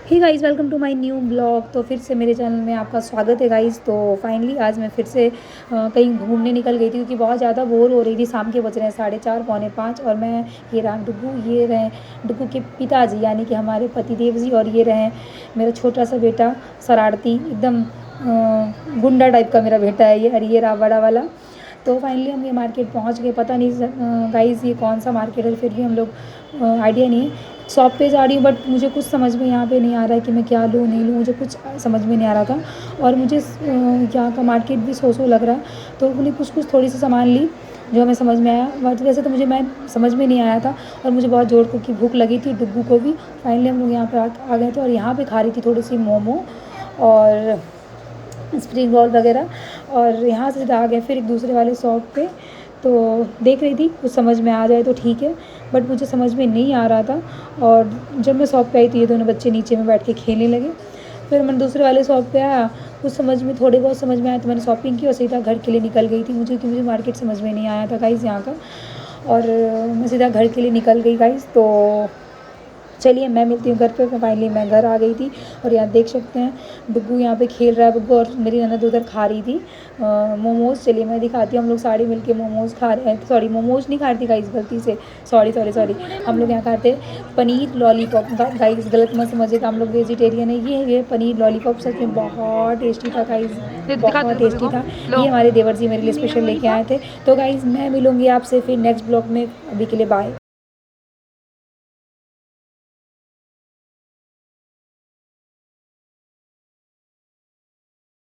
Hey guys, welcome to my new blog. तो फिर से मेरे चैनल में आपका स्वागत है गाइस। तो फाइनली आज मैं फिर से कहीं घूमने निकल गई थी क्योंकि बहुत ज़्यादा बोर हो रही थी। शाम के बज रहे हैं 4:30 पौने 5 और मैं ये रहा डुग्गू, ये रहे डुग्गू के पिताजी यानी कि हमारे पतिदेव जी, और ये रहे मेरा छोटा सा बेटा शरारती एकदम गुंडा टाइप का मेरा बेटा है ये, और ये रहा बड़ा वाला। तो फाइनली हम ये मार्केट पहुंच गए। पता नहीं गाइस ये कौन सा मार्केट है, फिर भी हम लोग आइडिया नहीं है। शॉप पे जा रही हूँ बट मुझे कुछ समझ में यहाँ पे नहीं आ रहा है कि मैं क्या लूँ नहीं लूँ, मुझे कुछ समझ में नहीं आ रहा था। और मुझे यहाँ का मार्केट भी सो लग रहा, तो उन्हें कुछ थोड़ी सी सामान ली जो हमें समझ में आया। बट वैसे तो मैं समझ में नहीं आया था, और मुझे बहुत जोर की भूख लगी थी, डुग्गू को भी। फाइनली हम लोग यहाँ पे आ गए थे, और यहाँ पे खा रही थी थोड़ी सी मोमो और स्प्रिंग रोल वगैरह। और यहाँ से आ गए फिर एक दूसरे वाले शॉप पे। तो देख रही थी कुछ समझ में आ जाए तो ठीक है, बट मुझे समझ में नहीं आ रहा था। और जब मैं शॉप पे आई तो ये दोनों बच्चे नीचे में बैठ के खेलने लगे। फिर मैं दूसरे वाले शॉप पे आया, कुछ समझ में थोड़े बहुत समझ में आया तो मैंने शॉपिंग की और सीधा घर के लिए निकल गई थी मुझे, क्योंकि मुझे मार्केट समझ में नहीं आया था गाइज़ यहाँ का। और मैं सीधा घर के लिए निकल गई गाइज़। तो चलिए मैं मिलती हूँ घर पे। फाइनली मैं घर आ गई थी, और यहाँ देख सकते हैं डुग्गू यहाँ पे खेल रहा है बुग्गू, और मेरी ननद उधर खा रही थी मोमोज़। चलिए मैं दिखाती हूँ, हम लोग सारे मिलके मोमोज़ खा रहे हैं। सॉरी, मोमोज़ नहीं खा रही थी गाइस, गलती से सॉरी। हम लोग यहाँ खाते हैं पनीर लॉलीपॉप। गाइस गलत मत समझिएगा, हम लोग वेजिटेरियन है। ये पनीर लॉलीपॉप सच में बहुत टेस्टी था गाइस, बहुत टेस्टी था। ये हमारे देवर जी मेरे लिए स्पेशल लेके आए थे। तो गाइस मैं मिलूँगी आपसे फिर नेक्स्ट ब्लॉग में। अभी के लिए बाय।